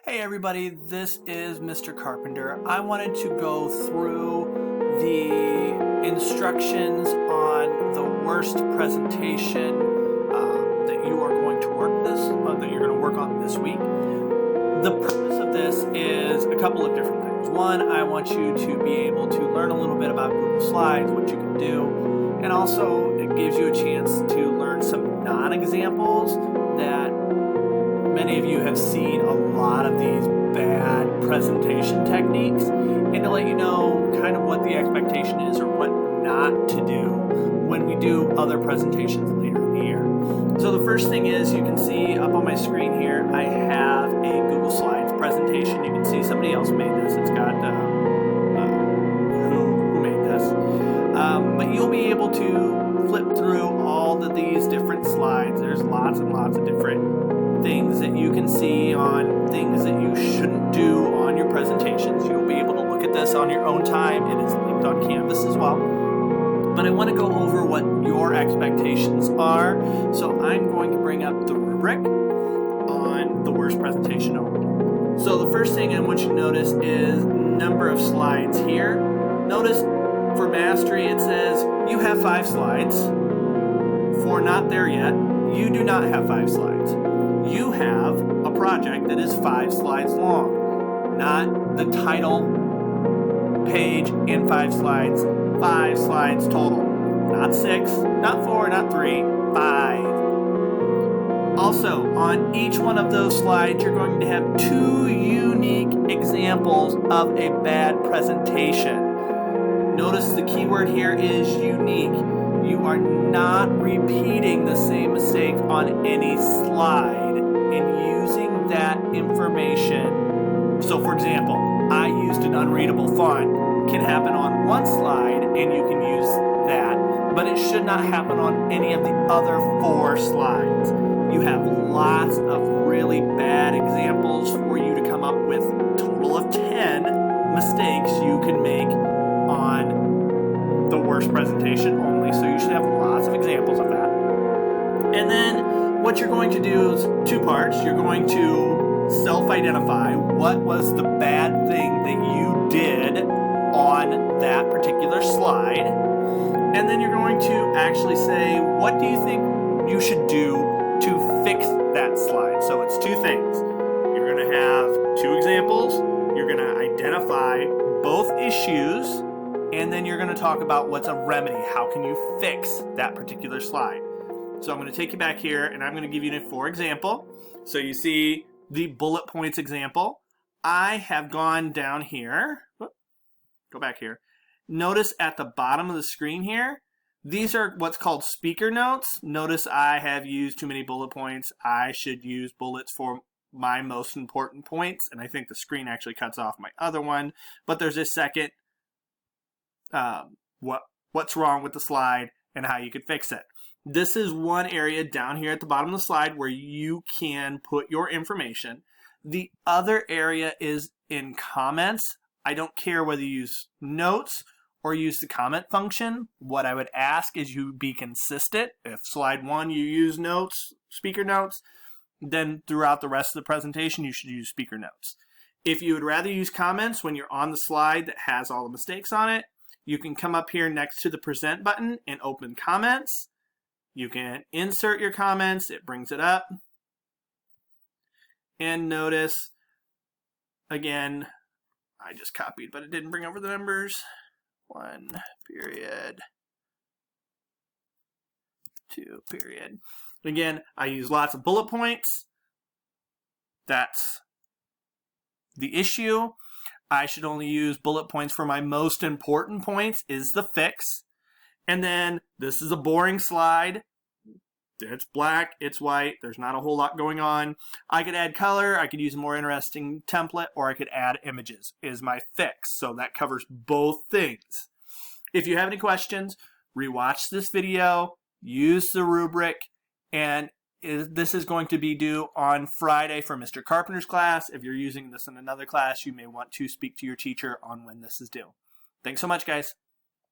Hey everybody, this is Mr. Carpenter. I wanted to go through the instructions on the worst presentation that you are going to work on this week. The purpose of this is a couple of different things. One, I want you to be able to learn a little bit about Google Slides, what you can do, and also it gives you a chance to learn some non-examples that many of you have seen a lot of these bad presentation techniques, and to let you know kind of what the expectation is or what not to do when we do other presentations later in the year. So the first thing is, you can see up on my screen here, I have a Google Slides presentation. You can see somebody else made this. It's got who made this. But you'll be able to flip through all of these different slides. There's lots and lots of different things that you can see on things that you shouldn't do on your presentations. You'll be able to look at this on your own time. It is linked on Canvas as well. But I want to go over what your expectations are. So I'm going to bring up the rubric on the worst presentation overall. So the first thing I want you to notice is number of slides here. Notice for mastery it says you have 5 slides. For not there yet, you do not have 5 slides. You have a project that is 5 slides long, not the title page in 5 slides, 5 slides total, not 6, not 4, not 3, 5. Also, on each one of those slides, you're going to have 2 unique examples of a bad presentation. Notice the keyword here is unique. You are not repeating the same mistake on any slide and using that information. So for example, I used an unreadable font. Can happen on one slide and you can use that, but it should not happen on any of the other 4 slides. You have lots of really bad examples for you to come up with. A total of 10 mistakes you can make on the worst presentation only, so you should have lots of examples of that. And then what you're going to do is 2 parts. You're going to self-identify what was the bad thing that you did on that particular slide, and then you're going to actually say, what do you think you should do to fix that slide? So it's 2 things. You're going to have 2 examples. You're going to identify both issues, and then you're going to talk about what's a remedy. How can you fix that particular slide? So I'm going to take you back here, and I'm going to give you an example. So you see the bullet points example. I have gone down here. Go back here. Notice at the bottom of the screen here, these are what's called speaker notes. Notice I have used too many bullet points. I should use bullets for my most important points, and I think the screen actually cuts off my other one. But there's a second what's wrong with the slide and how you could fix it. This is one area down here at the bottom of the slide where you can put your information. The other area is in comments. I don't care whether you use notes or use the comment function. What I would ask is you be consistent. If slide 1 you use notes, speaker notes, then throughout the rest of the presentation you should use speaker notes. If you would rather use comments when you're on the slide that has all the mistakes on it, you can come up here next to the present button and open comments. You can insert your comments. It brings it up. And notice, again, I just copied, but it didn't bring over the numbers. 1 period. 2 period. Again, I use lots of bullet points. That's the issue. I should only use bullet points for my most important points is the fix. And then this is a boring slide. It's black, it's white, there's not a whole lot going on. I could add color, I could use a more interesting template, or I could add images is my fix. So that covers both things. If you have any questions, rewatch this video, use the rubric, and this is going to be due on Friday for Mr. Carpenter's class. If you're using this in another class, you may want to speak to your teacher on when this is due. Thanks so much, guys.